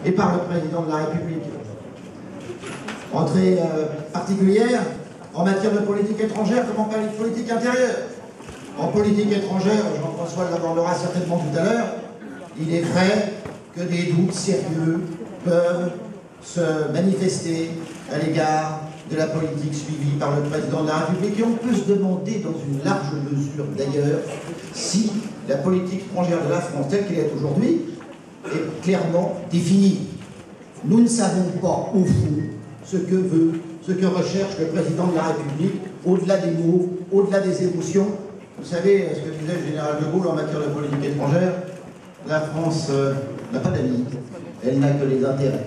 et par le président de la République. Entrée particulière en matière de politique étrangère, comment parler de politique intérieure. En politique étrangère, Jean-François l'abordera certainement tout à l'heure, il est vrai que des doutes sérieux peuvent se manifester à l'égard de la politique suivie par le président de la République. Et on peut se demander, dans une large mesure d'ailleurs, si la politique étrangère de la France, telle qu'elle est aujourd'hui, est clairement définie. Nous ne savons pas, au fond, ce que veut, ce que recherche le président de la République, au-delà des mots, au-delà des émotions. Vous savez ce que disait le général de Gaulle en matière de politique étrangère? La France n'a pas d'amis, elle n'a que les intérêts.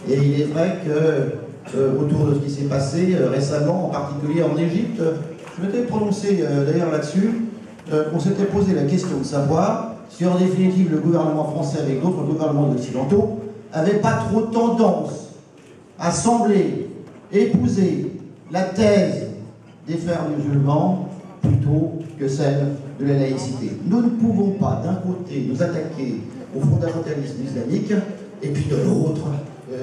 Et il est vrai que, autour de ce qui s'est passé récemment, en particulier en Égypte, je m'étais prononcé d'ailleurs là-dessus, on s'était posé la question de savoir si en définitive le gouvernement français, avec d'autres gouvernements occidentaux, n'avait pas trop tendance à sembler épouser la thèse des frères musulmans plutôt que celle de la laïcité. Nous ne pouvons pas, d'un côté, nous attaquer au fondamentalisme islamique, et puis de l'autre,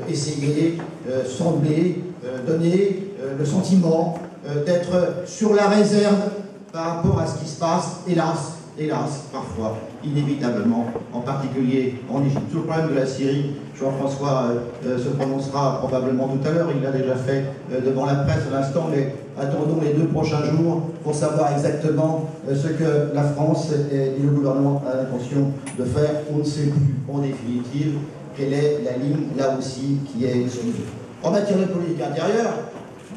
essayer, sembler, donner le sentiment d'être sur la réserve par rapport à ce qui se passe, hélas, parfois, inévitablement, en particulier en Égypte. Sur le problème de la Syrie, Jean-François se prononcera probablement tout à l'heure, il l'a déjà fait devant la presse à l'instant, mais attendons les 2 prochains jours pour savoir exactement ce que la France et le gouvernement a l'intention de faire. On ne sait plus, en définitive, quelle est la ligne, là aussi, qui est suivie. En matière de politique intérieure,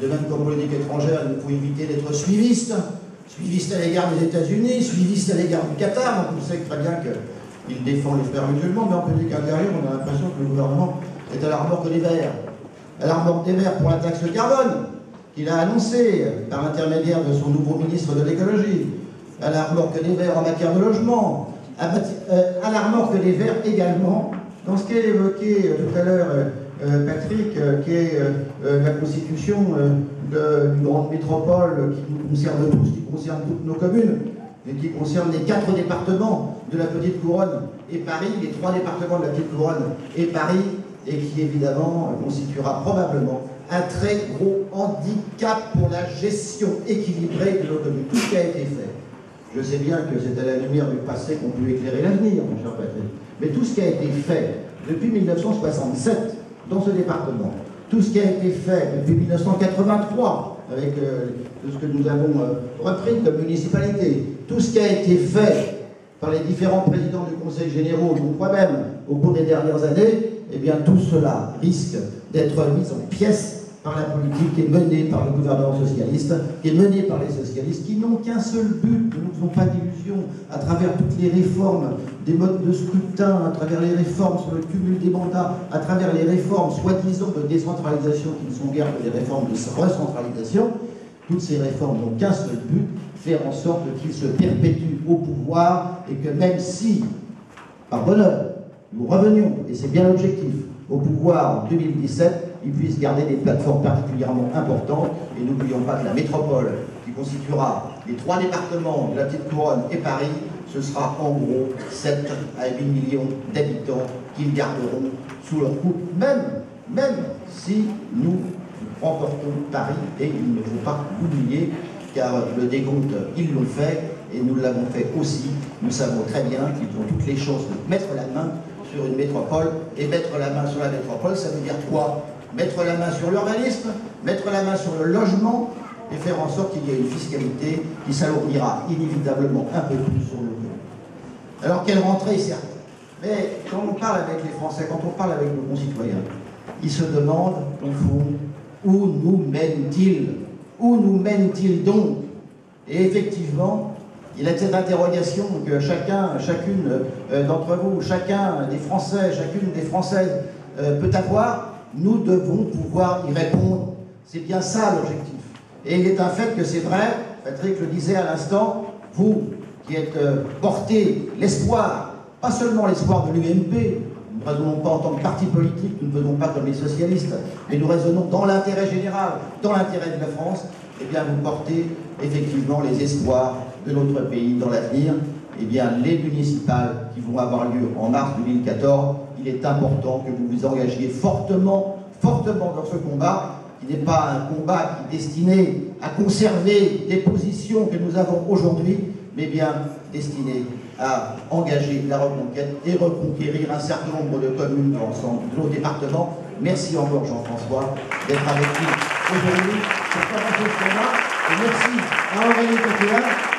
de même qu'en politique étrangère, il faut éviter d'être suiviste à l'égard des États-Unis, suiviste à l'égard du Qatar. Donc on sait très bien qu'il défend les frères musulmans, mais en politique intérieure, on a l'impression que le gouvernement est à la remorque des Verts. À la remorque des Verts pour la taxe carbone, qu'il a annoncée par l'intermédiaire de son nouveau ministre de l'écologie. À la remorque des Verts en matière de logement. À la remorque des Verts également dans ce qu'a évoqué tout à l'heure Patrick, qui est la constitution d'une grande métropole qui nous concerne tous, qui concerne toutes nos communes, et qui concerne les 4 départements de la Petite Couronne et Paris, les 3 départements de la Petite Couronne et Paris, et qui évidemment constituera probablement un très gros handicap pour la gestion équilibrée de nos communes. Tout ce qui a été fait. Je sais bien que c'est à la lumière du passé qu'on peut éclairer l'avenir, mon cher Patrick, mais tout ce qui a été fait depuis 1967 dans ce département, tout ce qui a été fait depuis 1983 avec tout ce que nous avons repris comme municipalité, tout ce qui a été fait par les différents présidents du Conseil général, ou moi-même, au cours des dernières années, eh bien tout cela risque d'être mis en pièces par la politique qui est menée par le gouvernement socialiste, qui est menée par les socialistes, qui n'ont qu'un seul but, ne nous faisons pas d'illusions, à travers toutes les réformes des modes de scrutin, à travers les réformes sur le cumul des mandats, à travers les réformes soi-disant de décentralisation qui ne sont guère que des réformes de recentralisation. Toutes ces réformes n'ont qu'un seul but, faire en sorte qu'ils se perpétuent au pouvoir et que même si, par bonheur, nous revenions, et c'est bien l'objectif, au pouvoir en 2017, ils puissent garder des plateformes particulièrement importantes. Et n'oublions pas que la métropole, qui constituera les 3 départements de la Petite Couronne et Paris, ce sera en gros 7 à 8 millions d'habitants qu'ils garderont sous leur coupe, même si nous remportons Paris. Et il ne faut pas l'oublier, car le décompte, ils l'ont fait, et nous l'avons fait aussi. Nous savons très bien qu'ils ont toutes les chances de mettre la main sur une métropole, et mettre la main sur la métropole, ça veut dire quoi? Mettre la main sur l'urbanisme, mettre la main sur le logement, et faire en sorte qu'il y ait une fiscalité qui s'alourdira inévitablement un peu plus sur le commun. Alors quelle rentrée, certes, mais quand on parle avec les Français, quand on parle avec nos concitoyens, ils se demandent, au fond, où nous mène-t-il? Où nous mène-t-il donc? Et effectivement, il y a cette interrogation que chacune d'entre vous, chacun des Français, chacune des Françaises peut avoir. Nous devons pouvoir y répondre. C'est bien ça l'objectif. Et il est un fait que c'est vrai, Patrick le disait à l'instant, vous qui êtes porté l'espoir, pas seulement l'espoir de l'UMP, nous ne raisonnons pas en tant que parti politique, nous ne faisons pas comme les socialistes, mais nous raisonnons dans l'intérêt général, dans l'intérêt de la France, eh bien vous portez effectivement les espoirs de notre pays dans l'avenir. Eh bien les municipales qui vont avoir lieu en mars 2014, qu'il est important que vous vous engagiez fortement dans ce combat, qui n'est pas un combat qui est destiné à conserver des positions que nous avons aujourd'hui, mais bien destiné à engager la reconquête et reconquérir un certain nombre de communes de l'ensemble de nos départements. Merci encore Jean-François d'être avec nous aujourd'hui pour commencer ce combat. Et merci à Aurélie Coquelin.